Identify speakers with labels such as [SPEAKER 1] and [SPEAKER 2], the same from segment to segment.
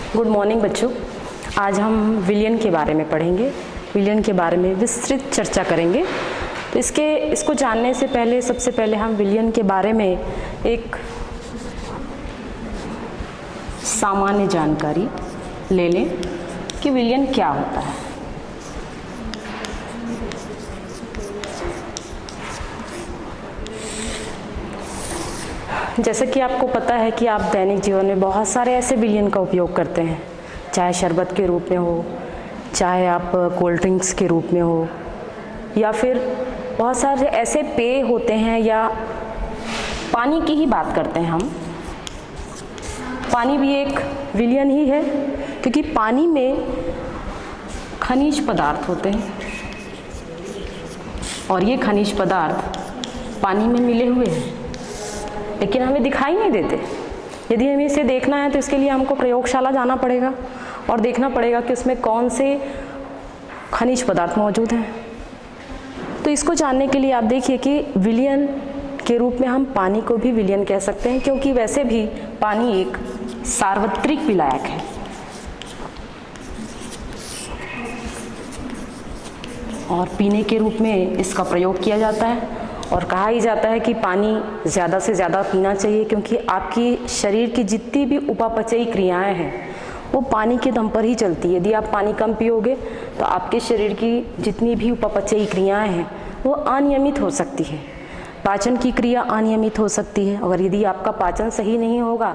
[SPEAKER 1] Good morning बच्चों। आज हम विलयन के बारे में पढ़ेंगे, विलयन के बारे में विस्तृत चर्चा करेंगे। तो इसको जानने से पहले सबसे पहले हम विलयन के बारे में एक सामान्य जानकारी ले लें कि विलयन क्या होता है। जैसे कि आपको पता है कि आप दैनिक जीवन में बहुत सारे ऐसे विलयन का उपयोग करते हैं, चाहे शरबत के रूप में हो, चाहे आप कोल्ड ड्रिंक्स के रूप में हो, या फिर बहुत सारे ऐसे पेय होते हैं, या पानी की ही बात करते हैं हम। पानी भी एक विलयन ही है, क्योंकि पानी में खनिज पदार्थ होते हैं और ये खनिज पदार्थ पानी में मिले हुए हैं, लेकिन हमें दिखाई नहीं देते। यदि हमें इसे देखना है तो इसके लिए हमको प्रयोगशाला जाना पड़ेगा और देखना पड़ेगा कि उसमें कौन से खनिज पदार्थ मौजूद हैं। तो इसको जानने के लिए आप देखिए कि विलयन के रूप में हम पानी को भी विलयन कह सकते हैं, क्योंकि वैसे भी पानी एक सार्वत्रिक विलायक है। और पीने के रूप में इसका प्रयोग किया जाता है और कहा ही जाता है कि पानी ज़्यादा से ज़्यादा पीना चाहिए, क्योंकि आपकी शरीर की जितनी भी उपापचयी क्रियाएं हैं वो पानी के दम पर ही चलती है। यदि आप पानी कम पियोगे तो आपके शरीर की जितनी भी उपापचयी क्रियाएं हैं वो अनियमित हो सकती है। पाचन की क्रिया अनियमित हो सकती है। अगर यदि आपका पाचन सही नहीं होगा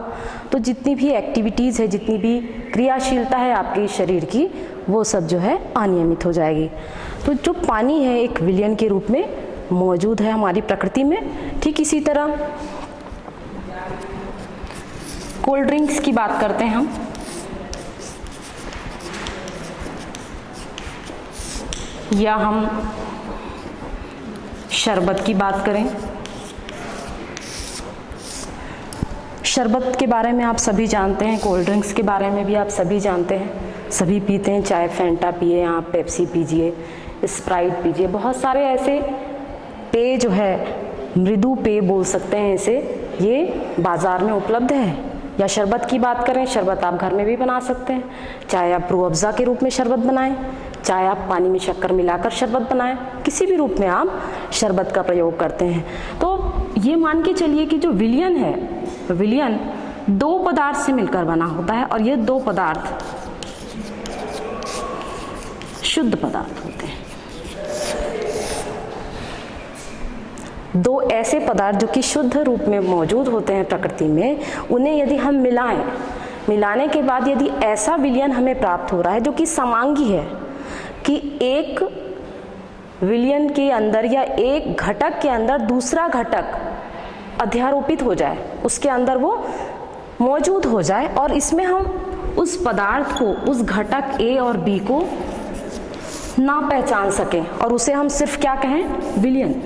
[SPEAKER 1] तो जितनी भी एक्टिविटीज़ है, जितनी भी क्रियाशीलता है आपके शरीर की, वो सब जो है अनियमित हो जाएगी। तो जो पानी है एक विलयन के रूप में मौजूद है हमारी प्रकृति में। ठीक इसी तरह कोल्ड ड्रिंक्स की बात करते हैं हम। या हम शरबत की बात करें। शरबत के बारे में आप सभी जानते हैं, कोल्ड ड्रिंक्स के बारे में भी आप सभी जानते हैं, सभी पीते हैं। चाहे फैंटा पिए, आप पेप्सी पीजिए, स्प्राइट पीजिए, बहुत सारे ऐसे पेय जो है, मृदु पेय बोल सकते हैं इसे, ये बाज़ार में उपलब्ध है। या शरबत की बात करें, शरबत आप घर में भी बना सकते हैं। चाहे आप रूह अफ़ज़ा के रूप में शरबत बनाएं, चाहे आप पानी में शक्कर मिलाकर शरबत बनाएं, किसी भी रूप में आप शरबत का प्रयोग करते हैं। तो ये मान के चलिए कि जो विलयन है, विलयन दो पदार्थ से मिलकर बना होता है, और ये दो पदार्थ शुद्ध पदार्थ होते हैं। दो ऐसे पदार्थ जो कि शुद्ध रूप में मौजूद होते हैं प्रकृति में, उन्हें यदि हम मिलाएं, मिलाने के बाद यदि ऐसा विलयन हमें प्राप्त हो रहा है जो कि समांगी है, कि एक विलयन के अंदर या एक घटक के अंदर दूसरा घटक अध्यारोपित हो जाए, उसके अंदर वो मौजूद हो जाए, और इसमें हम उस पदार्थ को, उस घटक ए और बी को ना पहचान सकें, और उसे हम सिर्फ क्या कहें, विलयन।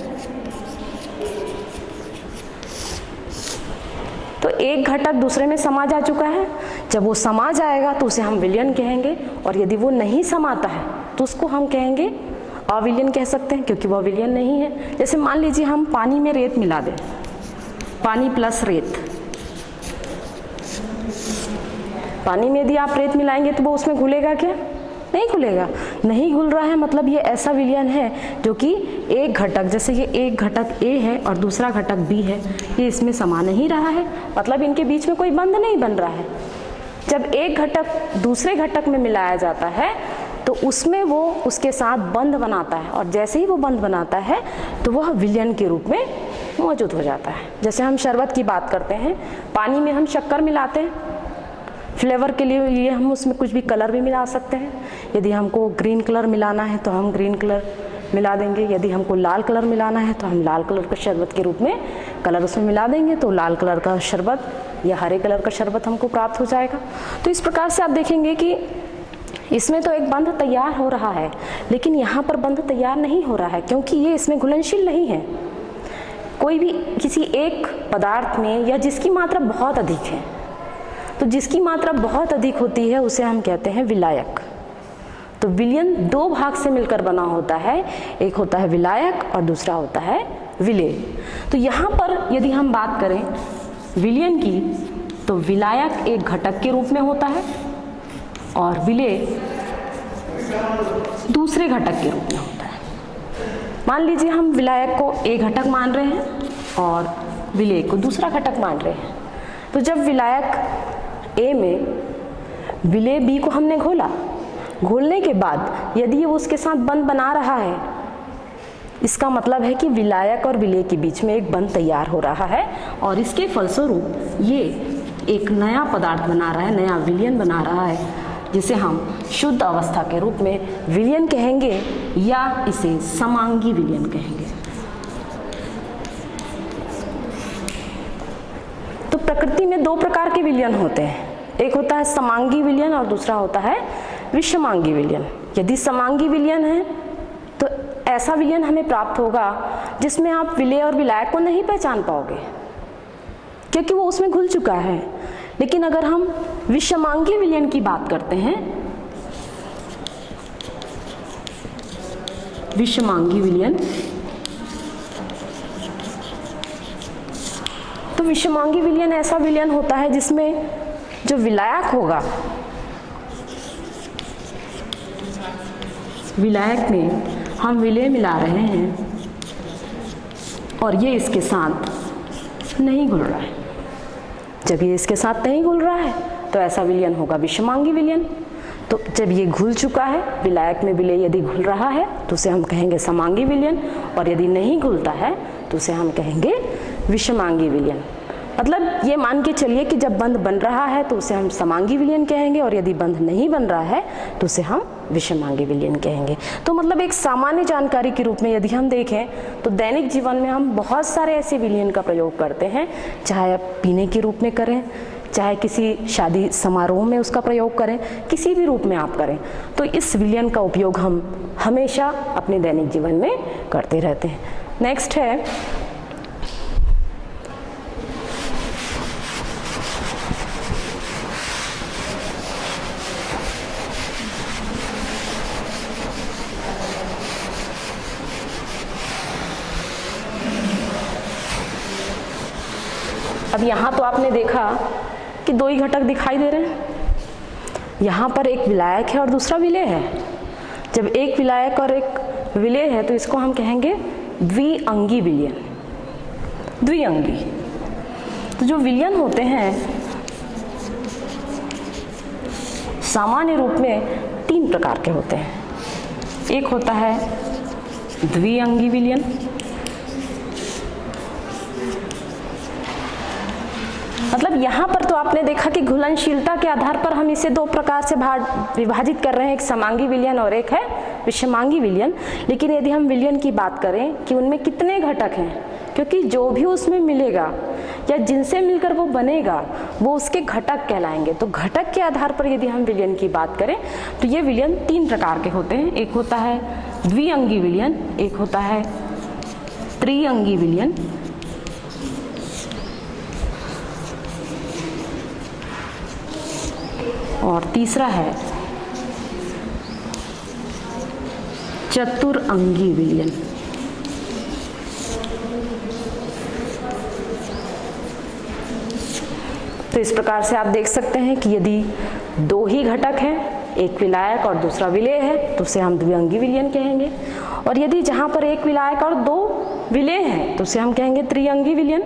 [SPEAKER 1] तो एक घटक दूसरे में समा जा चुका है, जब वो समा जाएगा तो उसे हम विलयन कहेंगे, और यदि वो नहीं समाता है तो उसको हम कहेंगे अविलयन कह सकते हैं, क्योंकि वह विलयन नहीं है। जैसे मान लीजिए हम पानी में रेत मिला दें, पानी प्लस रेत, पानी में यदि आप रेत मिलाएंगे तो वो उसमें घुलेगा क्या? नहीं घुलेगा। नहीं घुल रहा है, मतलब ये ऐसा विलयन है जो कि एक घटक, जैसे ये एक घटक ए है और दूसरा घटक बी है, ये इसमें समा नहीं रहा है, मतलब इनके बीच में कोई बंध नहीं बन रहा है। जब एक घटक दूसरे घटक में मिलाया जाता है तो उसमें वो उसके साथ बंध बनाता है, और जैसे ही वो बंध बनाता है तो वह विलयन के रूप में मौजूद हो जाता है। जैसे हम शरबत की बात करते हैं, पानी में हम शक्कर मिलाते हैं, फ्लेवर के लिए हम उसमें कुछ भी कलर भी मिला सकते हैं। यदि हमको ग्रीन कलर मिलाना है तो हम ग्रीन कलर मिला देंगे, यदि हमको लाल कलर मिलाना है तो हम लाल कलर का शरबत के रूप में कलर उसमें मिला देंगे, तो लाल कलर का शरबत या हरे कलर का शरबत हमको प्राप्त हो जाएगा। तो इस प्रकार से आप देखेंगे कि इसमें तो एक बंध तैयार हो रहा है, लेकिन यहाँ पर बंध तैयार नहीं हो रहा है, क्योंकि ये इसमें घुलनशील नहीं है। कोई भी किसी एक पदार्थ में, या जिसकी मात्रा बहुत अधिक है, तो जिसकी मात्रा बहुत अधिक होती है उसे हम कहते हैं विलायक। तो विलयन दो भाग से मिलकर बना होता है, एक होता है विलायक और दूसरा होता है विलेय। तो यहाँ पर यदि हम बात करें विलयन की, तो विलायक एक घटक के रूप में होता है और विलेय दूसरे घटक के रूप में होता है। मान लीजिए हम विलायक को ए घटक मान रहे हैं और विलेय को दूसरा घटक मान रहे हैं। तो जब विलायक ए में विलेय बी को हमने घोलने के बाद यदि वो उसके साथ बंध बना रहा है, इसका मतलब है कि विलायक और विलेय के बीच में एक बंध तैयार हो रहा है और इसके फलस्वरूप ये एक नया पदार्थ बना रहा है, नया विलयन बना रहा है, जिसे हम शुद्ध अवस्था के रूप में विलयन कहेंगे या इसे समांगी विलयन कहेंगे। तो प्रकृति में दो प्रकार के विलयन होते हैं, एक होता है समांगी विलयन और दूसरा होता है विषमांगी विलयन। यदि समांगी विलयन है तो ऐसा विलयन हमें प्राप्त होगा जिसमें आप विलेय और विलायक को नहीं पहचान पाओगे क्योंकि वो उसमें घुल चुका है। लेकिन अगर हम विषमांगी विलयन की बात करते हैं, विषमांगी विलयन, तो विषमांगी विलयन ऐसा विलयन होता है जिसमें जो विलायक होगा, विलायक में हम विलेय मिला रहे हैं और ये इसके साथ नहीं घुल रहा है। जब ये इसके साथ नहीं घुल रहा है तो ऐसा विलयन होगा विषमांगी विलयन। तो जब ये घुल चुका है, विलायक में विलेय यदि घुल रहा है तो उसे हम कहेंगे समांगी विलयन, और यदि नहीं घुलता है तो उसे हम कहेंगे विषमांगी विलयन। मतलब ये मान के चलिए कि जब बंध बन रहा है तो उसे हम समांगी विलयन कहेंगे और यदि बंध नहीं बन रहा है तो उसे हम विषमांगी विलयन कहेंगे। तो मतलब एक सामान्य जानकारी के रूप में यदि हम देखें तो दैनिक जीवन में हम बहुत सारे ऐसे विलयन का प्रयोग करते हैं, चाहे आप पीने के रूप में करें, चाहे किसी शादी समारोह में उसका प्रयोग करें, किसी भी रूप में आप करें, तो इस विलयन का उपयोग हम हमेशा अपने दैनिक जीवन में करते रहते हैं। नेक्स्ट है अब यहाँ तो आपने देखा कि दो ही घटक दिखाई दे रहे हैं, यहाँ पर एक विलायक है और दूसरा विलेय है। जब एक विलायक और एक विलेय है तो इसको हम कहेंगे द्विअंगी विलयन। द्विअंगी, तो जो विलयन होते हैं सामान्य रूप में तीन प्रकार के होते हैं। एक होता है द्विअंगी विलयन, मतलब यहाँ पर तो आपने देखा कि घुलनशीलता के आधार पर हम इसे दो प्रकार से विभाजित कर रहे हैं, एक समांगी विलयन और एक है विषमांगी विलयन। लेकिन यदि हम विलयन की बात करें कि उनमें कितने घटक हैं, क्योंकि जो भी उसमें मिलेगा या जिनसे मिलकर वो बनेगा वो उसके घटक कहलाएंगे। तो घटक के आधार पर यदि हम विलयन की बात करें तो ये विलयन तीन प्रकार के होते हैं। एक होता है द्विअंगी विलयन, एक होता है त्रिअंगी विलयन, और तीसरा है चतुरअंगी विलयन। तो इस प्रकार से आप देख सकते हैं कि यदि दो ही घटक हैं, एक विलायक और दूसरा विलेय है, तो उसे हम द्विअंगी विलयन कहेंगे। और यदि जहाँ पर एक विलायक और दो विलेय हैं तो उसे हम कहेंगे त्रिअंगी विलयन।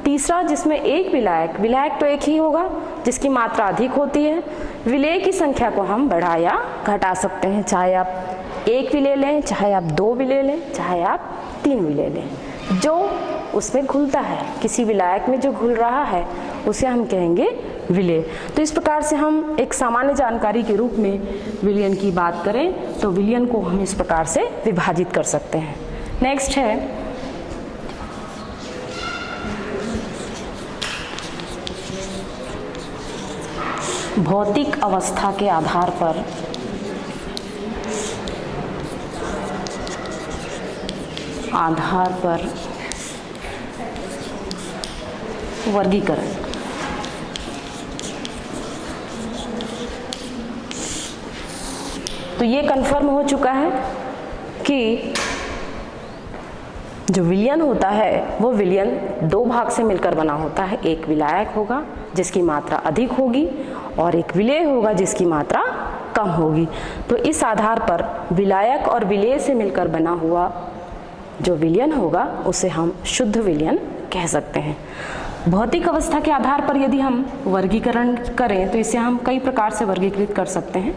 [SPEAKER 1] तीसरा जिसमें एक विलायक तो एक ही होगा जिसकी मात्रा अधिक होती है, विलेय की संख्या को हम बढ़ा या घटा सकते हैं, चाहे आप एक विलेय लें, चाहे आप दो विलेय लें, चाहे आप तीन विलेय लें। जो उसमें घुलता है, किसी विलायक में जो घुल रहा है उसे हम कहेंगे विलेय। तो इस प्रकार से हम एक सामान्य जानकारी के रूप में विलयन की बात करें तो विलयन को हम इस प्रकार से विभाजित कर सकते हैं। नेक्स्ट है भौतिक अवस्था के आधार पर वर्गीकरण। तो ये कंफर्म हो चुका है कि जो विलयन होता है वो विलयन दो भाग से मिलकर बना होता है। एक विलायक होगा जिसकी मात्रा अधिक होगी और एक विलेय होगा जिसकी मात्रा कम होगी। तो इस आधार पर विलायक और विलेय से मिलकर बना हुआ जो विलयन होगा उसे हम शुद्ध विलयन कह सकते हैं। भौतिक अवस्था के आधार पर यदि हम वर्गीकरण करें तो इसे हम कई प्रकार से वर्गीकृत कर सकते हैं।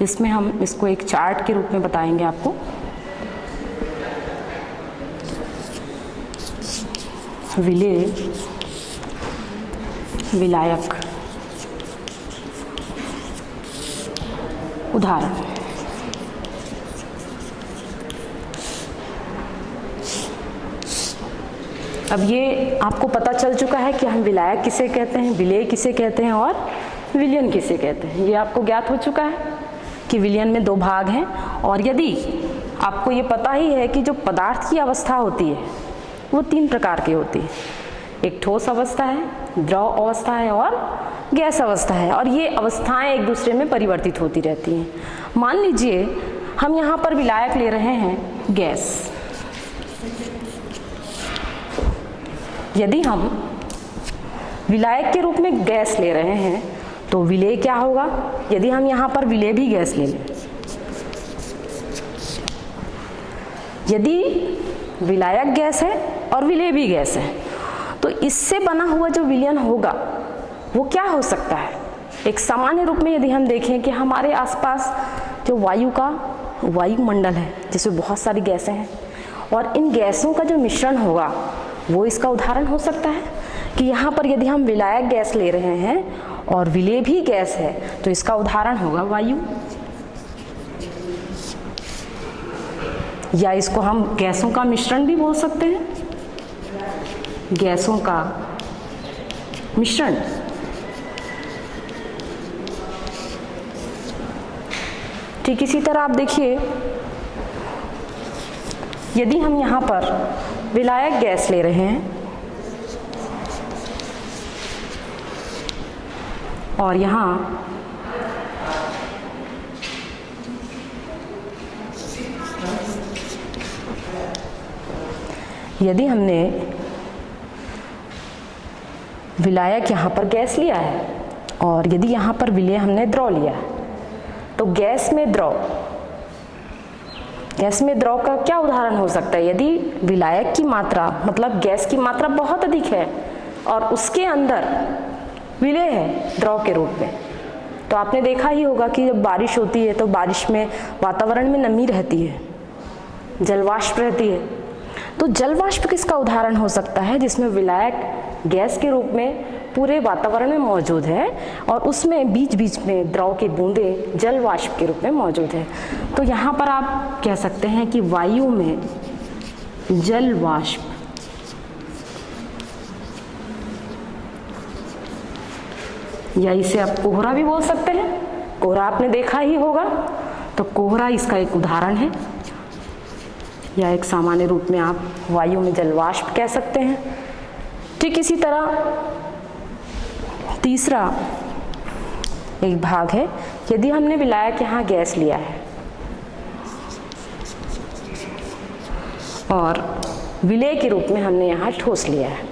[SPEAKER 1] इसमें हम इसको एक चार्ट के रूप में बताएंगे आपको। विलेय, विलायक, उदाहरण। अब ये आपको पता चल चुका है कि हम विलायक किसे कहते हैं, विलेय किसे कहते हैं और विलयन किसे कहते हैं। ये आपको ज्ञात हो चुका है कि विलयन में दो भाग हैं। और यदि आपको ये पता ही है कि जो पदार्थ की अवस्था होती है वो तीन प्रकार की होती है, एक ठोस अवस्था है, द्रव अवस्था है और गैस अवस्था है। और ये अवस्थाएं एक दूसरे में परिवर्तित होती रहती हैं। मान लीजिए हम यहाँ पर विलायक ले रहे हैं गैस। यदि हम विलायक के रूप में गैस ले रहे हैं तो विलेय क्या होगा? यदि हम यहाँ पर विलेय भी गैस ले लें, यदि विलायक गैस है और विलेय भी गैस है तो इससे बना हुआ जो विलयन होगा वो क्या हो सकता है? एक सामान्य रूप में यदि हम देखें कि हमारे आसपास जो वायुमंडल है जिसमें बहुत सारी गैसें हैं और इन गैसों का जो मिश्रण होगा वो इसका उदाहरण हो सकता है। कि यहाँ पर यदि हम विलायक गैस ले रहे हैं और विलेय भी गैस है तो इसका उदाहरण होगा वायु, या इसको हम गैसों का मिश्रण भी बोल सकते हैं, गैसों का मिश्रण। ठीक इसी तरह आप देखिए, यदि हम यहाँ पर विलायक गैस ले रहे हैं और यहाँ यदि हमने विलायक यहाँ पर गैस लिया है और यदि यहाँ पर विलेय हमने द्रव लिया है तो गैस में द्रव का क्या उदाहरण हो सकता है? यदि विलायक की मात्रा मतलब गैस की मात्रा बहुत अधिक है और उसके अंदर विलेय है द्रव के रूप में, तो आपने देखा ही होगा कि जब बारिश होती है तो बारिश में वातावरण में नमी रहती है, जलवाष्प रहती है। तो जलवाष्प किसका उदाहरण हो सकता है? जिसमें विलायक गैस के रूप में पूरे वातावरण में मौजूद है और उसमें बीच बीच में द्रव की बूंदें जलवाष्प के रूप में मौजूद है। तो यहाँ पर आप कह सकते हैं कि वायु में जलवाष्प, या इसे आप कोहरा भी बोल सकते हैं। कोहरा आपने देखा ही होगा, तो कोहरा इसका एक उदाहरण है, या एक सामान्य रूप में आप वायु में जलवाष्प कह सकते हैं। ठीक इसी तरह तीसरा एक भाग है, यदि हमने विलायक यहाँ गैस लिया है और विलेय के रूप में हमने यहाँ ठोस लिया है।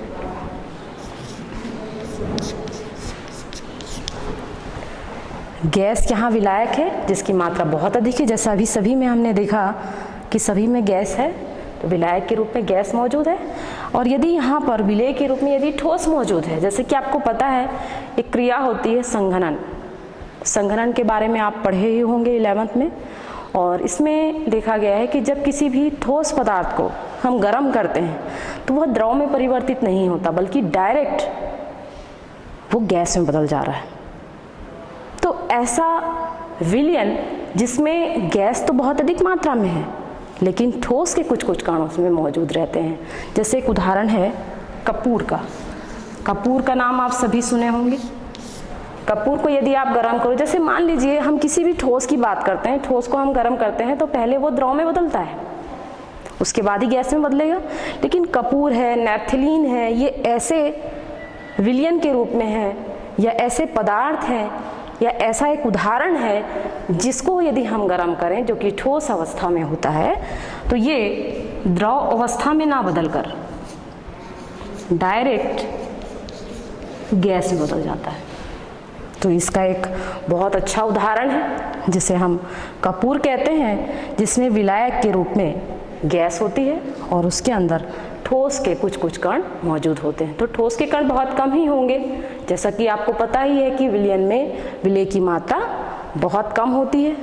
[SPEAKER 1] गैस यहाँ विलायक है जिसकी मात्रा बहुत अधिक है, जैसा अभी सभी में हमने देखा कि सभी में गैस है, तो विलायक के रूप में गैस मौजूद है। और यदि यहाँ पर विलेय के रूप में यदि ठोस मौजूद है, जैसे कि आपको पता है एक क्रिया होती है संघनन के बारे में आप पढ़े ही होंगे 11th में। और इसमें देखा गया है कि जब किसी भी ठोस पदार्थ को हम गर्म करते हैं तो वह द्रव में परिवर्तित नहीं होता, बल्कि डायरेक्ट वो गैस में बदल जा रहा है। तो ऐसा विलयन जिसमें गैस तो बहुत अधिक मात्रा में है लेकिन ठोस के कुछ कुछ कण उसमें मौजूद रहते हैं। जैसे एक उदाहरण है कपूर का नाम आप सभी सुने होंगे। कपूर को यदि आप गर्म करो, जैसे मान लीजिए हम किसी भी ठोस की बात करते हैं, ठोस को हम गर्म करते हैं तो पहले वो द्रव में बदलता है, उसके बाद ही गैस में बदलेगा। लेकिन कपूर है, नैप्थलीन है, ये ऐसे विलयन के रूप में है या ऐसे पदार्थ हैं या ऐसा एक उदाहरण है जिसको यदि हम गर्म करें जो कि ठोस अवस्था में होता है तो ये द्रव अवस्था में ना बदलकर डायरेक्ट गैस में बदल जाता है। तो इसका एक बहुत अच्छा उदाहरण है जिसे हम कपूर कहते हैं, जिसमें विलायक के रूप में गैस होती है और उसके अंदर ठोस के कुछ कुछ कण मौजूद होते हैं। तो ठोस के कण बहुत कम ही होंगे, जैसा कि आपको पता ही है कि विलयन में विलेय की मात्रा बहुत कम होती है,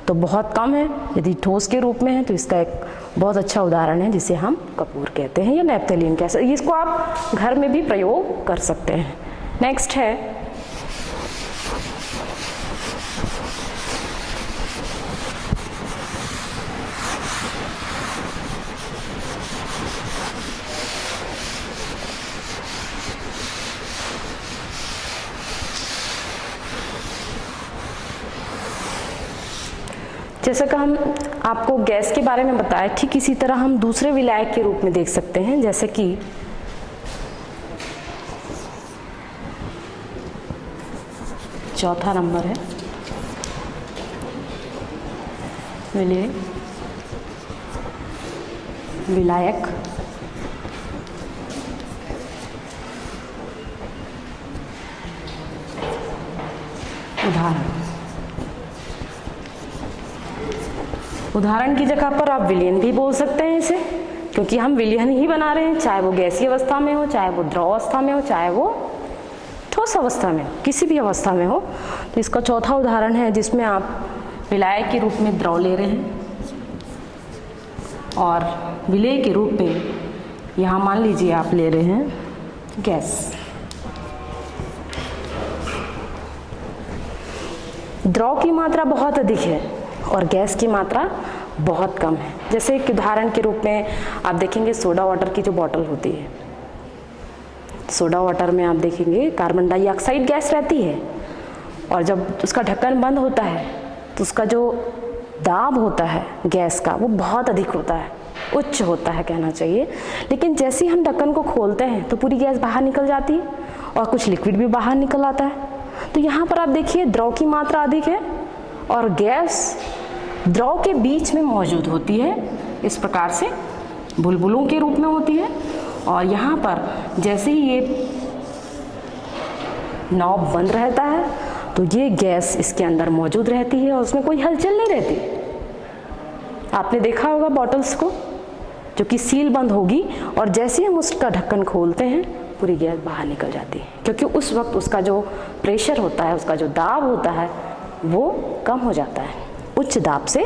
[SPEAKER 1] तो बहुत कम है। यदि ठोस के रूप में है तो इसका एक बहुत अच्छा उदाहरण है जिसे हम कपूर कहते हैं या नैप्थेलीन कह सकते हैं। इसको आप घर में भी प्रयोग कर सकते हैं। नेक्स्ट है जैसा कि हम आपको गैस के बारे में बताया, ठीक इसी तरह हम दूसरे विलायक के रूप में देख सकते हैं, जैसे कि चौथा नंबर है विलेय विलायक उदाहरण की जगह पर आप विलयन भी बोल सकते हैं इसे, क्योंकि हम विलयन ही बना रहे हैं, चाहे वो गैसीय अवस्था में हो, चाहे वो द्रव अवस्था में हो, चाहे वो ठोस अवस्था में हो, किसी भी अवस्था में हो। तो इसका चौथा उदाहरण है जिसमें आप विलायक के रूप में द्रव ले रहे हैं और विलेय के रूप में यहाँ मान लीजिए आप ले रहे हैं गैस। द्रव की मात्रा बहुत अधिक है और गैस की मात्रा बहुत कम है। जैसे एक उदाहरण के रूप में आप देखेंगे सोडा वाटर की जो बॉटल होती है, सोडा वाटर में आप देखेंगे कार्बन डाइऑक्साइड गैस रहती है और जब उसका ढक्कन बंद होता है तो उसका जो दाब होता है गैस का वो बहुत अधिक होता है, उच्च होता है कहना चाहिए। लेकिन जैसे ही हम ढक्कन को खोलते हैं तो पूरी गैस बाहर निकल जाती है और कुछ लिक्विड भी बाहर निकल आता है। तो यहाँ पर आप देखिए द्रव की मात्रा अधिक है और गैस द्रव के बीच में मौजूद होती है, इस प्रकार से बुलबुलों के रूप में होती है। और यहाँ पर जैसे ही ये नॉब बंद रहता है तो ये गैस इसके अंदर मौजूद रहती है और उसमें कोई हलचल नहीं रहती। आपने देखा होगा बॉटल्स को जो कि सील बंद होगी और जैसे ही हम उसका ढक्कन खोलते हैं पूरी गैस बाहर निकल जाती है, क्योंकि उस वक्त उसका जो प्रेशर होता है, उसका जो दाब होता है वो कम हो जाता है, उच्च दाब से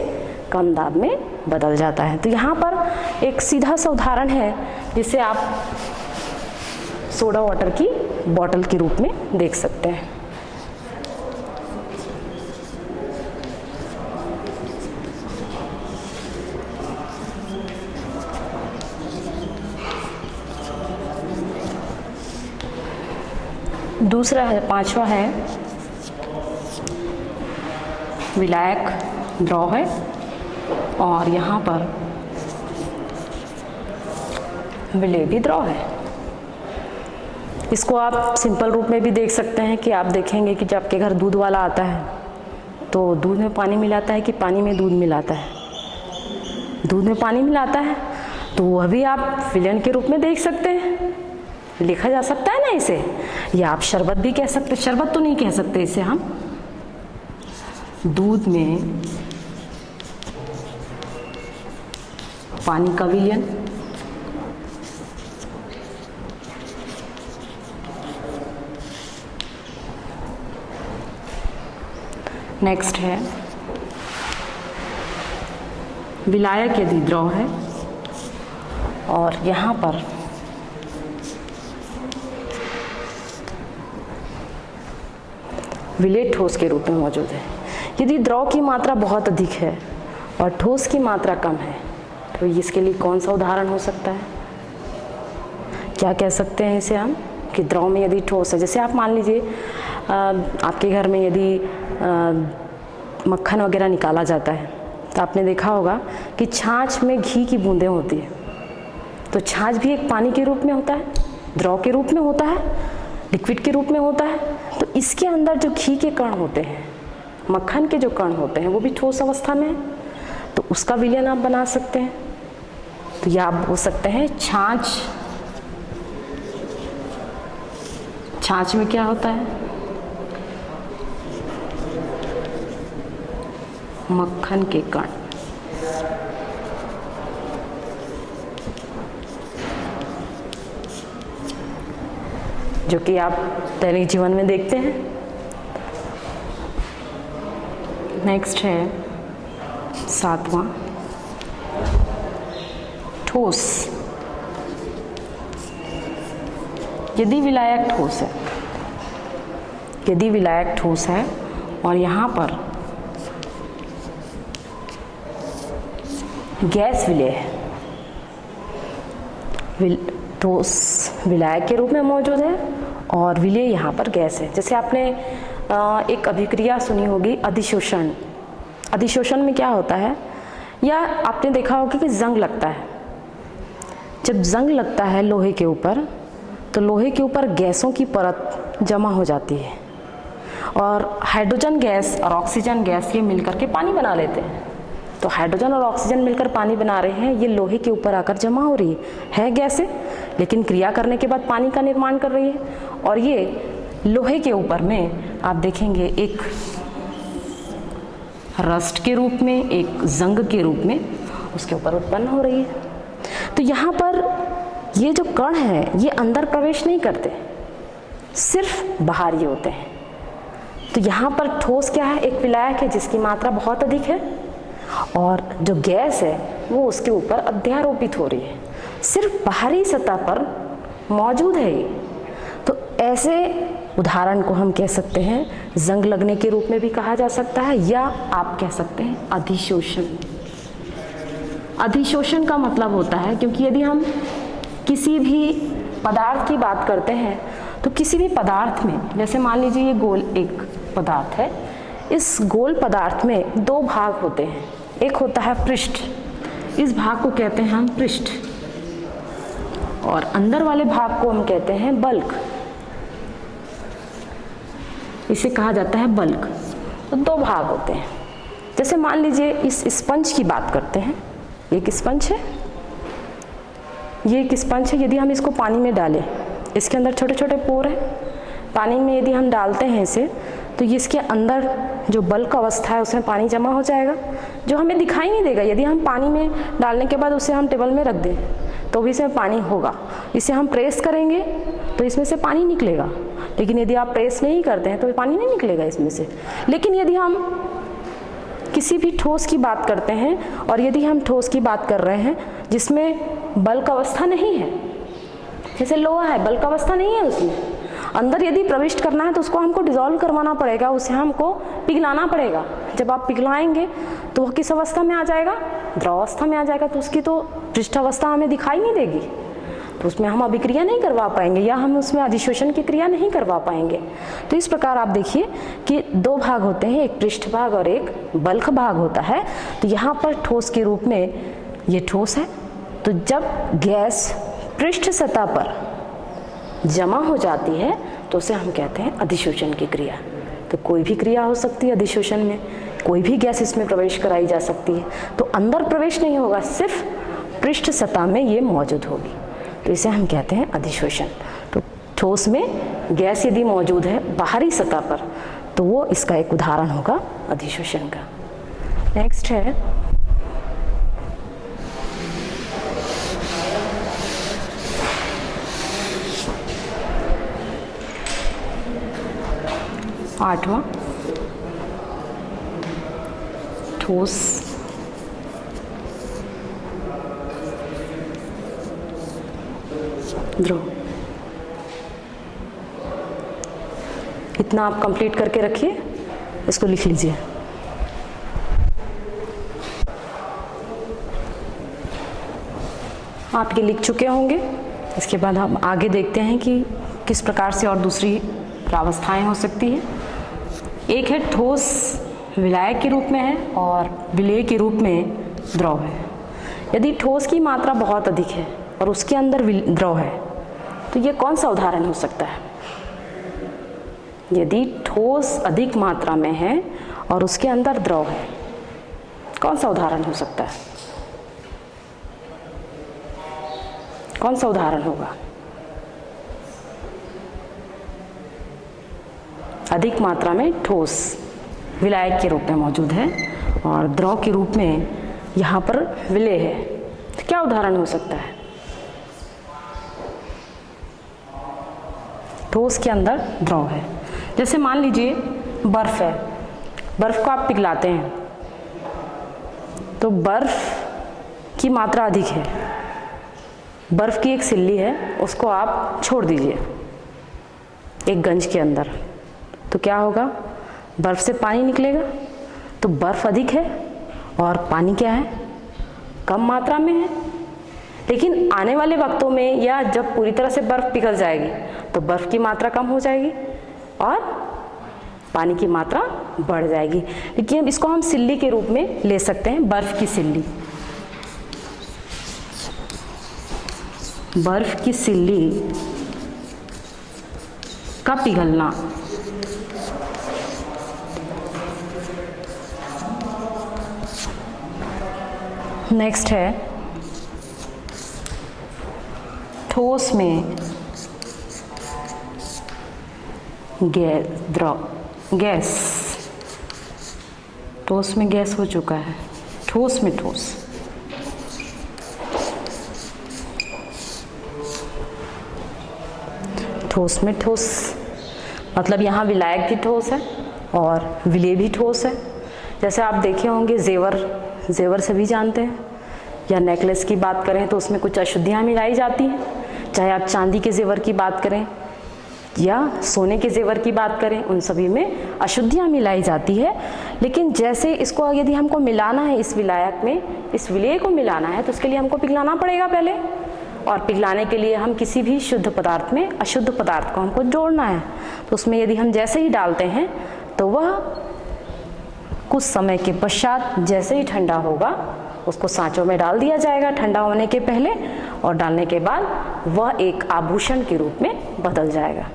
[SPEAKER 1] कम दाब में बदल जाता है। तो यहाँ पर एक सीधा सा उदाहरण है जिसे आप सोडा वाटर की बॉटल के रूप में देख सकते हैं। दूसरा है, पांचवा है विलायक द्रव है और यहाँ पर विलेय भी द्रव है। इसको आप सिंपल रूप में भी देख सकते हैं कि आप देखेंगे कि जब आपके घर दूध वाला आता है तो दूध में पानी मिलाता है कि पानी में दूध मिलाता है, दूध में पानी मिलाता है, तो वह भी आप विलयन के रूप में देख सकते हैं, लिखा जा सकता है ना इसे। या आप शरबत भी कह सकते, शरबत तो नहीं कह सकते इसे हम, दूध में पानी का विलयन। नेक्स्ट है विलायक यदि द्रव है और यहाँ पर विलेय ठोस के रूप में मौजूद है। यदि द्रव की मात्रा बहुत अधिक है और ठोस की मात्रा कम है तो इसके लिए कौन सा उदाहरण हो सकता है? क्या कह सकते हैं इसे हम कि द्रव में यदि ठोस है, जैसे आप मान लीजिए आपके घर में यदि मक्खन वगैरह निकाला जाता है तो आपने देखा होगा कि छाछ में घी की बूंदें होती है, तो छाछ भी एक पानी के रूप में होता है, द्रव के रूप में होता है, लिक्विड के रूप में होता है। तो इसके अंदर जो घी के कण होते हैं, मक्खन के जो कण होते हैं वो भी ठोस अवस्था में है, तो उसका विलयन आप बना सकते हैं। तो यह आप बोल सकते हैं छाछ। छाछ में क्या होता है? मक्खन के कण, जो कि आप दैनिक जीवन में देखते हैं। नेक्स्ट है 7वां, ठोस। यदि विलायक ठोस है, यदि विलायक ठोस है और यहाँ पर गैस विलेय है, ठोस विलायक के रूप में मौजूद है और विलेय यहाँ पर गैस है। जैसे आपने एक अभिक्रिया सुनी होगी, अधिशोषण। अधिशोषण में क्या होता है, या आपने देखा होगा कि जंग लगता है। जब जंग लगता है लोहे के ऊपर, तो लोहे के ऊपर गैसों की परत जमा हो जाती है और हाइड्रोजन गैस और ऑक्सीजन गैस ये मिलकर के पानी बना लेते हैं। तो हाइड्रोजन और ऑक्सीजन मिलकर पानी बना रहे हैं, ये लोहे के ऊपर आकर जमा हो रही है गैसें, लेकिन क्रिया करने के बाद पानी का निर्माण कर रही है। और ये लोहे के ऊपर में आप देखेंगे एक रस्ट के रूप में, एक जंग के रूप में उसके ऊपर उत्पन्न हो रही है। तो यहाँ पर ये जो कण हैं ये अंदर प्रवेश नहीं करते, सिर्फ बाहर ही होते हैं। तो यहाँ पर ठोस क्या है, एक विलायक है जिसकी मात्रा बहुत अधिक है और जो गैस है वो उसके ऊपर अध्यारोपित हो रही है, सिर्फ बाहरी सतह पर मौजूद है ये। तो ऐसे उदाहरण को हम कह सकते हैं जंग लगने के रूप में भी कहा जा सकता है, या आप कह सकते हैं अधिशोषण। अधिशोषण का मतलब होता है, क्योंकि यदि हम किसी भी पदार्थ की बात करते हैं तो किसी भी पदार्थ में, जैसे मान लीजिए ये गोल एक पदार्थ है, इस गोल पदार्थ में दो भाग होते हैं। एक होता है पृष्ठ, इस भाग को कहते हैं हम पृष्ठ, और अंदर वाले भाग को हम कहते हैं बल्क, इसे कहा जाता है बल्क। तो दो भाग होते हैं। जैसे मान लीजिए इस स्पंज की बात करते हैं, एक स्पंज है, ये एक स्पंज है। यदि हम इसको पानी में डालें, इसके अंदर छोटे छोटे पोर हैं, पानी में यदि हम डालते हैं इसे, तो इसके अंदर जो बल्क अवस्था है उसमें पानी जमा हो जाएगा, जो हमें दिखाई नहीं देगा। यदि हम पानी में डालने के बाद उसे हम टेबल में रख दें तो भी इसमें पानी होगा। इसे हम प्रेस करेंगे तो इसमें से पानी निकलेगा, लेकिन यदि आप प्रेस नहीं करते हैं तो पानी नहीं निकलेगा इसमें से। लेकिन यदि हम किसी भी ठोस की बात करते हैं, और यदि हम ठोस की बात कर रहे हैं जिसमें बल्क अवस्था नहीं है, जैसे लोहा है, बल्क अवस्था नहीं है उसमें, अंदर यदि प्रविष्ट करना है तो उसको हमको डिसॉल्व करवाना पड़ेगा, उसे हमको पिघलाना पड़ेगा। जब आप पिघलाएंगे तो वह किस अवस्था में आ जाएगा, द्रवावस्था में आ जाएगा। तो उसकी तो पृष्ठ अवस्था हमें दिखाई नहीं देगी, तो उसमें हम अभिक्रिया नहीं करवा पाएंगे, या हम उसमें अधिशोषण की क्रिया नहीं करवा पाएंगे। तो इस प्रकार आप देखिए कि दो भाग होते हैं, एक पृष्ठ भाग और एक बल्क भाग होता है। तो यहाँ पर ठोस के रूप में ये ठोस है। तो जब गैस पृष्ठ सतह पर जमा हो जाती है तो उसे हम कहते हैं अधिशोषण की क्रिया। तो कोई भी क्रिया हो सकती है अधिशोषण में, कोई भी गैस इसमें प्रवेश कराई जा सकती है। तो अंदर प्रवेश नहीं होगा, सिर्फ पृष्ठ सतह में ये मौजूद होगी, तो इसे हम कहते हैं अधिशोषण। तो ठोस में गैस यदि मौजूद है बाहरी सतह पर तो वो इसका एक उदाहरण होगा अधिशोषण का। नेक्स्ट है आठवां, ठोस। द्रव। इतना आप कंप्लीट करके रखिए, इसको लिख लीजिए। आप ये लिख चुके होंगे। इसके बाद हम आगे देखते हैं कि किस प्रकार से और दूसरी प्रावस्थाएं हो सकती हैं। एक है ठोस विलायक के रूप में है और विलेय के रूप में द्रव है। यदि ठोस की मात्रा बहुत अधिक है और उसके अंदर द्रव है तो ये कौन सा उदाहरण हो सकता है? यदि ठोस अधिक मात्रा में है और उसके अंदर द्रव है, कौन सा उदाहरण हो सकता है? कौन सा उदाहरण होगा? अधिक मात्रा में ठोस विलायक के रूप में मौजूद है और द्रव के रूप में यहाँ पर विलय है। तो क्या उदाहरण हो सकता है? ठोस के अंदर द्रव है। जैसे मान लीजिए बर्फ है, बर्फ को आप पिघलाते हैं तो बर्फ की मात्रा अधिक है, बर्फ की एक सिल्ली है, उसको आप छोड़ दीजिए एक गंज के अंदर, तो क्या होगा? बर्फ से पानी निकलेगा। तो बर्फ अधिक है और पानी क्या है? कम मात्रा में है। लेकिन आने वाले वक्तों में या जब पूरी तरह से बर्फ पिघल जाएगी तो बर्फ की मात्रा कम हो जाएगी और पानी की मात्रा बढ़ जाएगी। लेकिन इसको हम सिल्ली के रूप में ले सकते हैं, बर्फ की सिल्ली। बर्फ की सिल्ली का पिघलना। नेक्स्ट है ठोस में गैस। ठोस में गैस हो चुका है, ठोस में ठोस। ठोस में ठोस मतलब यहाँ विलायक भी ठोस है और विलेय भी ठोस है। जैसे आप देखे होंगे जेवर सभी जानते हैं, या नेकलेस की बात करें तो उसमें कुछ अशुद्धियाँ मिलाई जाती हैं। चाहे आप चांदी के जेवर की बात करें या सोने के जेवर की बात करें, उन सभी में अशुद्धियाँ मिलाई जाती है। लेकिन जैसे इसको यदि हमको मिलाना है इस विलायक में, इस विलेय को मिलाना है, तो उसके लिए हमको पिघलाना पड़ेगा पहले। और पिघलाने के लिए हम किसी भी शुद्ध पदार्थ में अशुद्ध पदार्थ को हमको जोड़ना है। तो उसमें यदि हम जैसे ही डालते हैं तो वह कुछ समय के पश्चात जैसे ही ठंडा होगा उसको सांचों में डाल दिया जाएगा ठंडा होने के पहले, और डालने के बाद वह एक आभूषण के रूप में बदल जाएगा।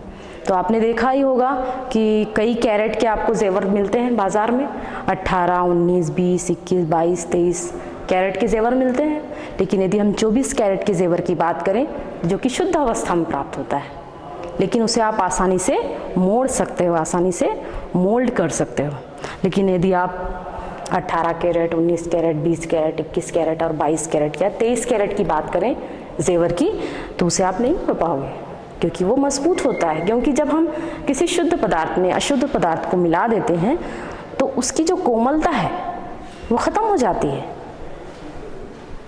[SPEAKER 1] तो आपने देखा ही होगा कि कई कैरेट के आपको जेवर मिलते हैं बाज़ार में, 18, 19, 20, 21, 22, 23 कैरेट के जेवर मिलते हैं। लेकिन यदि हम 24 कैरेट के जेवर की बात करें जो कि शुद्ध अवस्था में प्राप्त होता है, लेकिन उसे आप आसानी से मोड़ सकते हो, आसानी से मोल्ड कर सकते हो। लेकिन यदि आप 18 कैरेट, 19 कैरेट, 20 कैरेट, 21 कैरेट और 22 कैरेट या 23 कैरेट की बात करें जेवर की, तो उसे आप नहीं मोड़ पाओगे, क्योंकि वो मजबूत होता है। क्योंकि जब हम किसी शुद्ध पदार्थ में अशुद्ध पदार्थ को मिला देते हैं तो उसकी जो कोमलता है वो ख़त्म हो जाती है।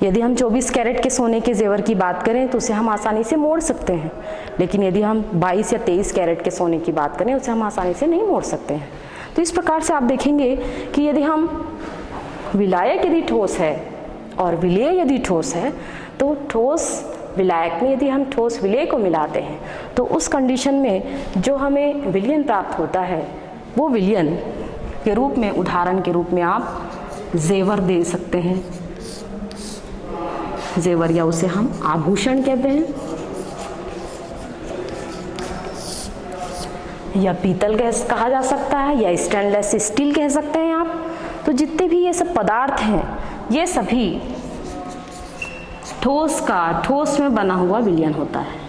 [SPEAKER 1] यदि हम 24 कैरेट के सोने के जेवर की बात करें तो उसे हम आसानी से मोड़ सकते हैं, लेकिन यदि हम 22 या 23 कैरेट के सोने की बात करें उसे हम आसानी से नहीं मोड़ सकते हैं। तो इस प्रकार से आप देखेंगे कि यदि हम विलायक यदि ठोस है और विलेय यदि ठोस है, तो ठोस विलायक में यदि हम ठोस विलेय को मिलाते हैं तो उस कंडीशन में जो हमें विलयन प्राप्त होता है, वो विलयन के रूप में, उदाहरण के रूप में आप जेवर दे सकते हैं, जेवर, या उसे हम आभूषण कहते हैं, या पीतल कहा जा सकता है, या स्टेनलेस स्टील कह सकते हैं आप। तो जितने भी ये सब पदार्थ हैं ये सभी ठोस में बना हुआ विलयन होता है।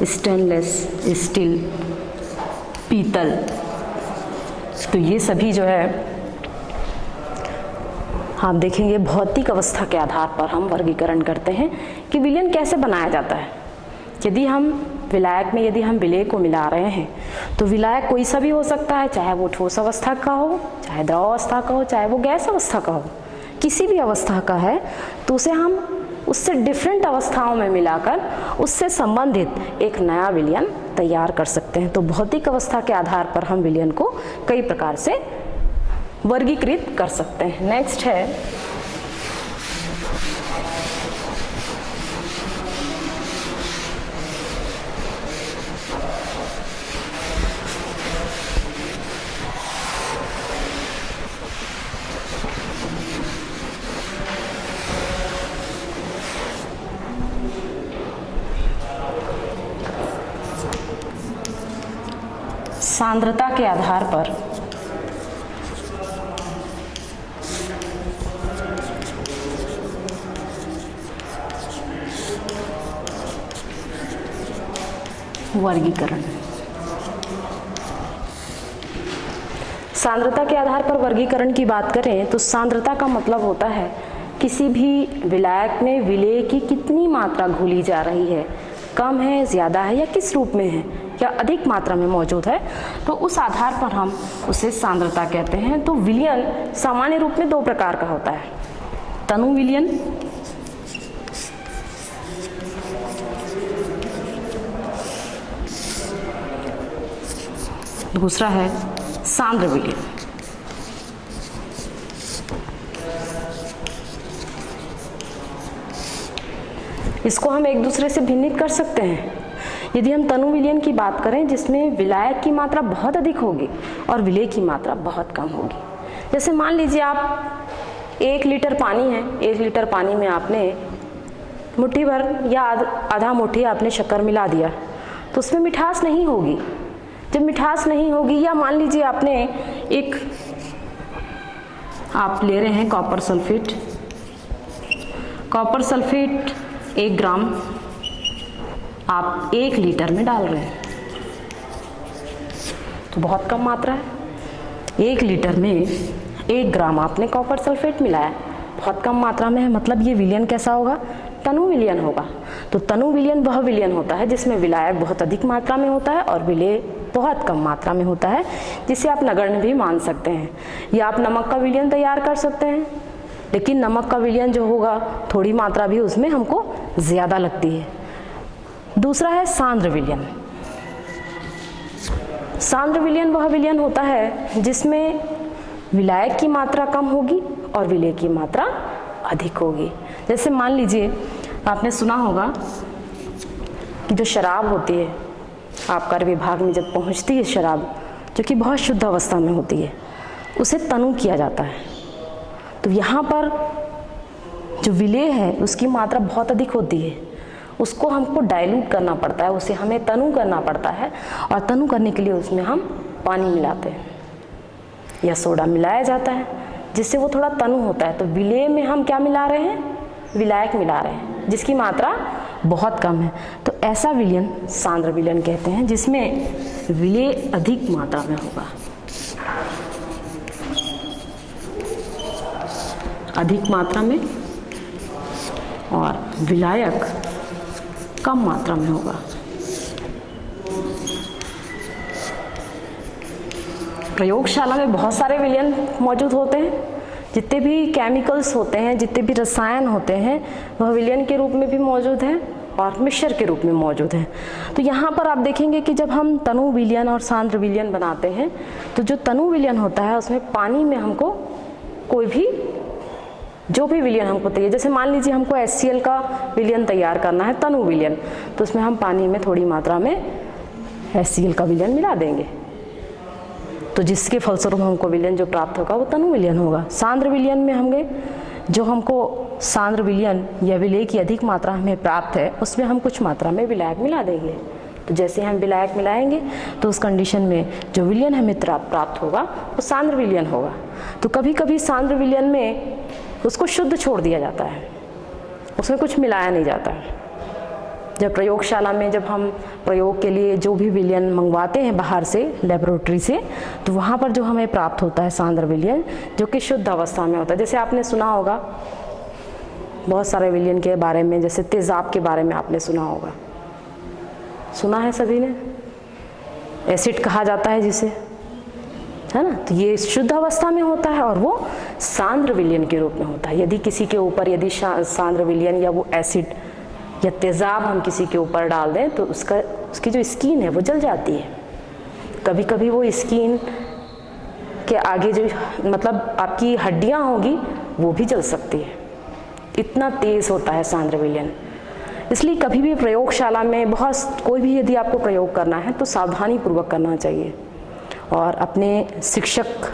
[SPEAKER 1] स्टेनलेस स्टील, पीतल, तो ये सभी जो है आप देखेंगे भौतिक अवस्था के आधार पर हम वर्गीकरण करते हैं कि विलयन कैसे बनाया जाता है। यदि हम विलायक में यदि हम विलेय को मिला रहे हैं तो विलायक कोई सा भी हो सकता है, चाहे वो ठोस अवस्था का हो, चाहे द्रव अवस्था का हो, चाहे वो गैस अवस्था का हो, किसी भी अवस्था का है, तो उसे हम उससे डिफरेंट अवस्थाओं में मिलाकर उससे संबंधित एक नया विलयन तैयार कर सकते हैं। तो भौतिक अवस्था के आधार पर हम विलयन को कई प्रकार से वर्गीकृत कर सकते हैं। नेक्स्ट है सांद्रता के आधार पर वर्गीकरण। सांद्रता के आधार पर वर्गीकरण की बात करें तो सांद्रता का मतलब होता है किसी भी विलायक में विलेय की कितनी मात्रा घुली जा रही है, कम है, ज़्यादा है या किस रूप में है या अधिक मात्रा में मौजूद है, तो उस आधार पर हम उसे सांद्रता कहते हैं। तो विलयन सामान्य रूप में दो प्रकार का होता है, तनु विलयन दूसरा है सांद्र विलयन। इसको हम एक दूसरे से भिन्नित कर सकते हैं। यदि हम तनु विलयन की बात करें जिसमें विलायक की मात्रा बहुत अधिक होगी और विलेय की मात्रा बहुत कम होगी, जैसे मान लीजिए आप 1 लीटर पानी है, 1 लीटर पानी में आपने मुट्ठी भर या आधा मुट्ठी आपने शक्कर मिला दिया तो उसमें मिठास नहीं होगी। जब मिठास नहीं होगी, या मान लीजिए आपने आप ले रहे हैं कॉपर सल्फेट 1 ग्राम आप 1 लीटर में डाल रहे हैं तो बहुत कम मात्रा है। 1 लीटर में 1 ग्राम आपने कॉपर सल्फेट मिलाया, बहुत कम मात्रा में है, मतलब ये विलयन कैसा होगा, तनु विलयन होगा। तो तनु विलयन वह विलयन होता है जिसमें विलायक बहुत अधिक मात्रा में होता है और विलेय बहुत कम मात्रा में होता है, जिसे आप नगण्य भी मान सकते हैं। या आप नमक का विलयन तैयार कर सकते हैं, लेकिन नमक का विलयन जो होगा थोड़ी मात्रा भी उसमें हमको ज़्यादा लगती है। दूसरा है सांद्र विलयन। सांद्र विलयन वह विलयन होता है जिसमें विलायक की मात्रा कम होगी और विलेय की मात्रा अधिक होगी। जैसे मान लीजिए आपने सुना होगा कि जो शराब होती है आबकारी विभाग में जब पहुंचती है शराब, जो कि बहुत शुद्ध अवस्था में होती है, उसे तनु किया जाता है। तो यहाँ पर जो विलेय है उसकी मात्रा बहुत अधिक होती है, उसको हमको डाइल्यूट करना पड़ता है, उसे हमें तनु करना पड़ता है। और तनु करने के लिए उसमें हम पानी मिलाते हैं या सोडा मिलाया जाता है जिससे वो थोड़ा तनु होता है। तो विलेय में हम क्या मिला रहे हैं, विलायक मिला रहे हैं जिसकी मात्रा बहुत कम है। तो ऐसा विलयन सांद्र विलयन कहते हैं जिसमें विलेय अधिक मात्रा में होगा, अधिक मात्रा में, और विलायक कम मात्रा में होगा। प्रयोगशाला में बहुत सारे विलयन मौजूद होते हैं, जितने भी केमिकल्स होते हैं, जितने भी रसायन होते हैं, वह विलयन के रूप में भी मौजूद हैं और मिक्सचर के रूप में मौजूद हैं। तो यहाँ पर आप देखेंगे कि जब हम तनु विलयन और सांद्र विलयन बनाते हैं तो जो तनु विलयन होता है उसमें पानी में हमको कोई भी जो भी विलयन हमको चाहिए, जैसे मान लीजिए हमको HCl का विलयन तैयार करना है, तनु विलयन, तो उसमें हम पानी में थोड़ी मात्रा में HCl का विलयन मिला देंगे, तो जिसके फलस्वरूप हमको विलयन जो प्राप्त होगा वो तनु विलयन होगा। सांद्र विलयन में हमें जो हमको सांद्र विलयन या विलेय की अधिक मात्रा हमें प्राप्त है उसमें हम कुछ मात्रा में विलायक मिला देंगे। तो जैसे हम विलायक मिलाएंगे तो उस कंडीशन में जो विलयन हमें प्राप्त होगा वो सांद्र विलयन होगा। तो कभी कभी सांद्र विलयन में उसको शुद्ध छोड़ दिया जाता है, उसमें कुछ मिलाया नहीं जाता है। जब प्रयोगशाला में जब हम प्रयोग के लिए जो भी विलयन मंगवाते हैं बाहर से, लेबोरेटरी से, तो वहाँ पर जो हमें प्राप्त होता है सांद्र विलयन जो कि शुद्ध अवस्था में होता है। जैसे आपने सुना होगा बहुत सारे विलयन के बारे में, जैसे तेजाब के बारे में आपने सुना होगा, सुना है सभी ने, एसिड कहा जाता है जिसे, है ना। तो ये शुद्ध अवस्था में होता है और वो सांद्र विलयन के रूप में होता है। यदि किसी के ऊपर यदि सांद्र विलयन या वो एसिड या तेज़ाब हम किसी के ऊपर डाल दें तो उसकी जो स्किन है वो जल जाती है। कभी कभी वो स्किन के आगे जो मतलब आपकी हड्डियां होगी वो भी जल सकती है, इतना तेज़ होता है सांद्र विलयन। इसलिए कभी भी प्रयोगशाला में कोई भी यदि आपको प्रयोग करना है तो सावधानी पूर्वक करना चाहिए और अपने शिक्षक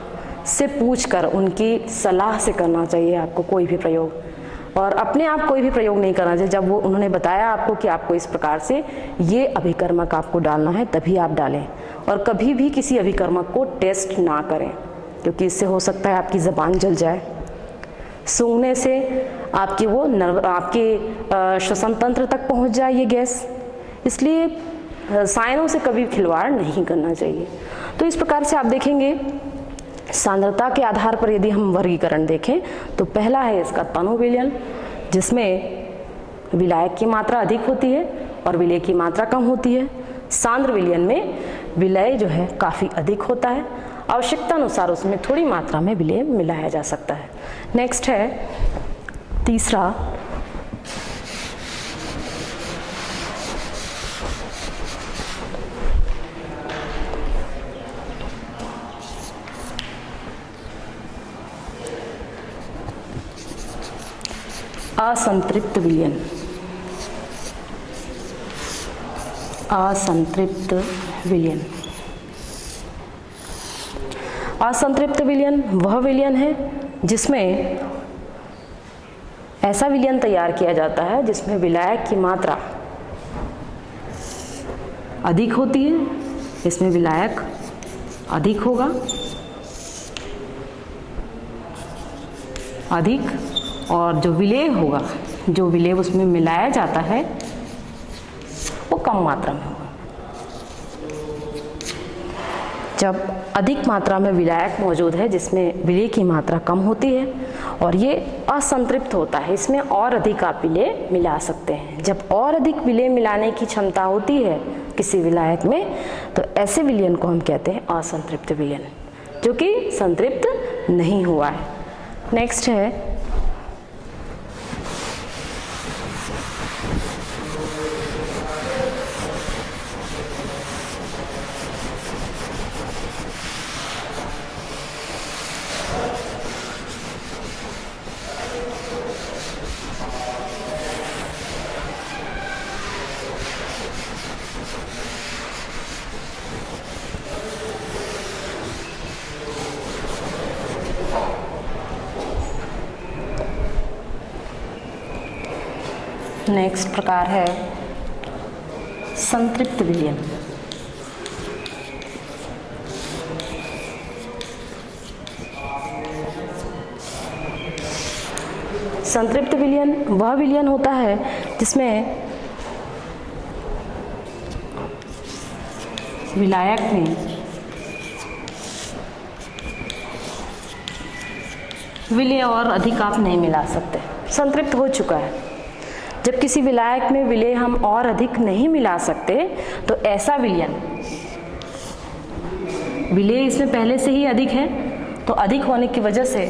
[SPEAKER 1] से पूछकर उनकी सलाह से करना चाहिए आपको कोई भी प्रयोग, और अपने आप कोई भी प्रयोग नहीं करना चाहिए। जब वो उन्होंने बताया आपको कि आपको इस प्रकार से ये अभिकर्मक आपको डालना है तभी आप डालें, और कभी भी किसी अभिकर्मक को टेस्ट ना करें क्योंकि इससे हो सकता है आपकी ज़बान जल जाए, सूंघने से आपकी वो आपके श्वसन तंत्र तक पहुंच जाए ये गैस। इसलिए रसायनों से कभी खिलवाड़ नहीं करना चाहिए। तो इस प्रकार से आप देखेंगे सांद्रता के आधार पर यदि हम वर्गीकरण देखें तो पहला है इसका तनु विलयन, जिसमें विलायक की मात्रा अधिक होती है और विलेय की मात्रा कम होती है। सांद्र विलयन में विलय जो है काफ़ी अधिक होता है, आवश्यकता अनुसार उसमें थोड़ी मात्रा में विलेय मिलाया जा सकता है। नेक्स्ट है तीसरा असंतृप्त विलयन। असंतृप्त विलयन। असंतृप्त विलयन वह विलयन है जिसमें ऐसा विलयन तैयार किया जाता है जिसमें विलायक की मात्रा अधिक होती है, इसमें विलायक अधिक होगा, अधिक, और जो विलेय होगा, जो विलेय उसमें मिलाया जाता है वो कम मात्रा में होगा। जब अधिक मात्रा में विलायक मौजूद है जिसमें विलेय की मात्रा कम होती है और ये असंतृप्त होता है, इसमें और अधिक आप विलेय मिला सकते हैं। जब और अधिक विलेय मिलाने की क्षमता होती है किसी विलायक में तो ऐसे विलयन को हम कहते हैं असंतृप्त विलयन, जो कि संतृप्त नहीं हुआ है। नेक्स्ट है नेक्स्ट प्रकार है संतृप्त विलयन। संतृप्त विलयन वह विलयन होता है जिसमें विलायक में विलेय और अधिक आप नहीं मिला सकते, संतृप्त हो चुका है। जब किसी विलायक में विलेय हम और अधिक नहीं मिला सकते तो ऐसा विलयन, विलेय इसमें पहले से ही अधिक है तो अधिक होने की वजह से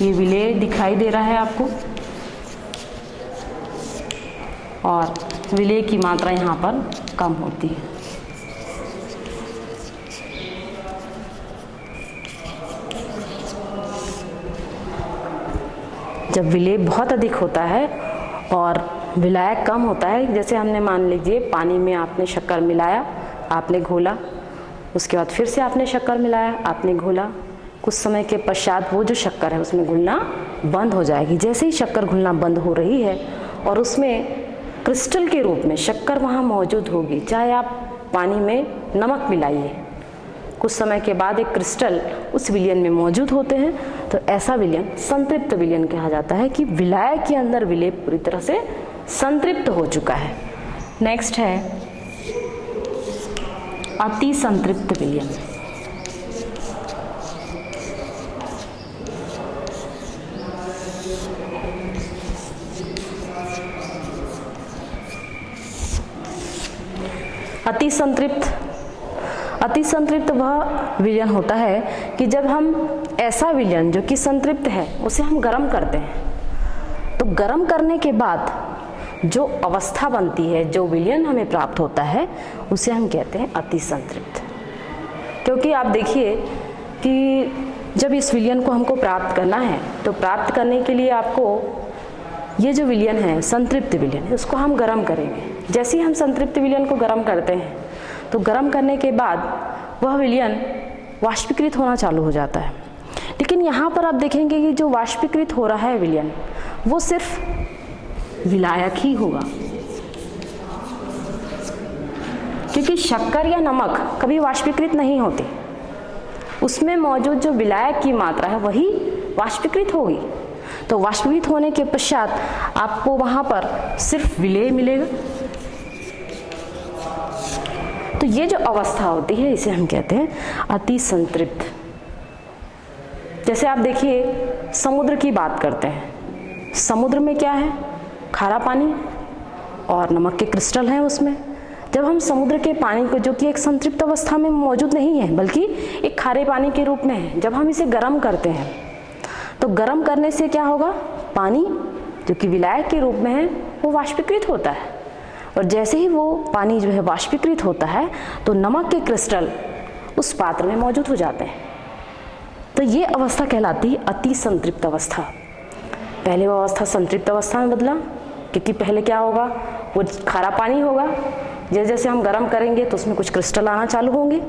[SPEAKER 1] ये विलेय दिखाई दे रहा है आपको और विलेय की मात्रा यहाँ पर कम होती है। जब विलेय बहुत अधिक होता है और विलायक कम होता है, जैसे हमने मान लीजिए पानी में आपने शक्कर मिलाया, आपने घोला, उसके बाद फिर से आपने शक्कर मिलाया, आपने घोला, कुछ समय के पश्चात वो जो शक्कर है उसमें घुलना बंद हो जाएगी। जैसे ही शक्कर घुलना बंद हो रही है और उसमें क्रिस्टल के रूप में शक्कर वहाँ मौजूद होगी, चाहे आप पानी में नमक मिलाइए, कुछ समय के बाद एक क्रिस्टल उस विलयन में मौजूद होते हैं, तो ऐसा विलयन संतृप्त विलयन कहा जाता है कि विलायक के अंदर विलेय पूरी तरह से संतृप्त हो चुका है। नेक्स्ट है अति संतृप्त विलयन। अति संतृप्त वह विलयन होता है कि जब हम ऐसा विलयन जो कि संतृप्त है उसे हम गर्म करते हैं, तो गर्म करने के बाद जो अवस्था बनती है, जो विलयन हमें प्राप्त होता है, उसे हम कहते हैं अति संतृप्त। क्योंकि आप देखिए कि जब इस विलयन को हमको प्राप्त करना है तो प्राप्त करने के लिए आपको ये जो विलयन है संतृप्त विलयन, उसको हम गर्म करेंगे। जैसे ही हम संतृप्त विलयन को गर्म करते हैं तो गर्म करने के बाद वह विलयन वाष्पीकृत होना चालू हो जाता है। लेकिन यहाँ पर आप देखेंगे कि जो वाष्पीकृत हो रहा है विलयन, वो सिर्फ विलायक ही होगा, क्योंकि शक्कर या नमक कभी वाष्पीकृत नहीं होती, उसमें मौजूद जो विलायक की मात्रा है वही वाष्पीकृत होगी। तो वाष्पीकृत होने के पश्चात आपको वहाँ पर सिर्फ विलेय मिलेगा तो ये जो अवस्था होती है इसे हम कहते हैं अति संतृप्त। जैसे आप देखिए समुद्र की बात करते हैं, समुद्र में क्या है, खारा पानी और नमक के क्रिस्टल हैं उसमें। जब हम समुद्र के पानी को, जो कि एक संतृप्त अवस्था में मौजूद नहीं है बल्कि एक खारे पानी के रूप में है, जब हम इसे गर्म करते हैं तो गर्म करने से क्या होगा, पानी जो कि विलायक के रूप में है वो वाष्पीकृत होता है, और जैसे ही वो पानी जो है वाष्पीकृत होता है तो नमक के क्रिस्टल उस पात्र में मौजूद हो जाते हैं। तो ये अवस्था कहलाती है अति संतृप्त अवस्था। पहले वो अवस्था संतृप्त अवस्था में बदला, क्योंकि पहले क्या होगा, वो खारा पानी होगा, जैसे जैसे हम गर्म करेंगे तो उसमें कुछ क्रिस्टल आना चालू होंगे,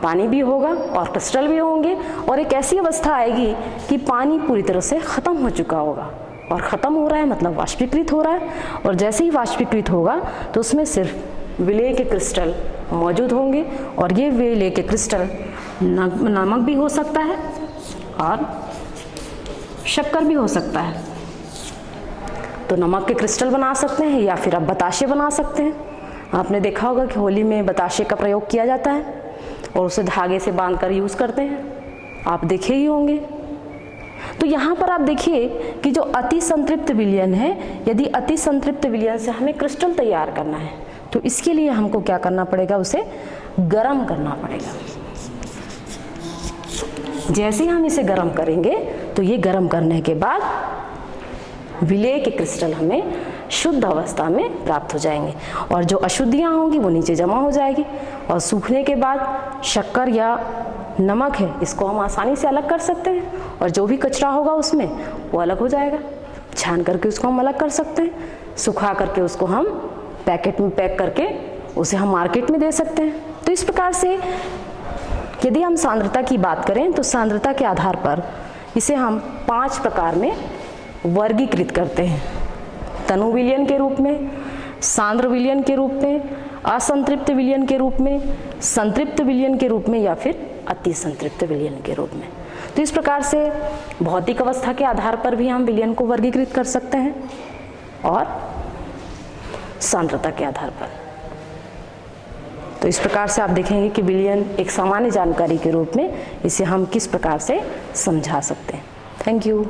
[SPEAKER 1] पानी भी होगा और क्रिस्टल भी होंगे, और एक ऐसी अवस्था आएगी कि पानी पूरी तरह से ख़त्म हो चुका होगा, और ख़त्म हो रहा है मतलब वाष्पीकृत हो रहा है, और जैसे ही वाष्पीकृत होगा तो उसमें सिर्फ विलेय के क्रिस्टल मौजूद होंगे, और ये विलेय के क्रिस्टल नमक भी हो सकता है और शक्कर भी हो सकता है। तो नमक के क्रिस्टल बना सकते हैं या फिर आप बताशे बना सकते हैं। आपने देखा होगा कि होली में बताशे का प्रयोग किया जाता है और उसे धागे से बांधकर यूज़ करते हैं, आप देखे ही होंगे। तो यहाँ पर आप देखिए कि जो अति संतृप्त विलयन है, यदि अति संतृप्त विलयन से हमें क्रिस्टल तैयार करना है तो इसके लिए हमको क्या करना पड़ेगा, उसे गर्म करना पड़ेगा। जैसे ही हम इसे गर्म करेंगे तो ये गर्म करने के बाद विलेय के क्रिस्टल हमें शुद्ध अवस्था में प्राप्त हो जाएंगे, और जो अशुद्धियाँ होंगी वो नीचे जमा हो जाएगी, और सूखने के बाद शक्कर या नमक है इसको हम आसानी से अलग कर सकते हैं, और जो भी कचरा होगा उसमें वो अलग हो जाएगा। छान करके उसको हम अलग कर सकते हैं, सुखा करके उसको हम पैकेट में पैक करके उसे हम मार्केट में दे सकते हैं। तो इस प्रकार से यदि हम सांद्रता की बात करें तो सांद्रता के आधार पर इसे हम 5 प्रकार में वर्गीकृत करते हैं, तनु विलयन के रूप में, सांद्र विलयन के रूप में, असंतृप्त विलयन के रूप में, संतृप्त विलयन के रूप में, या फिर अति संतृप्त विलयन के रूप में। तो इस प्रकार से भौतिक अवस्था के आधार पर भी हम विलयन को वर्गीकृत कर सकते हैं और सांद्रता के आधार पर। तो इस प्रकार से आप देखेंगे कि विलयन एक सामान्य जानकारी के रूप में इसे हम किस प्रकार से समझा सकते हैं। Thank you.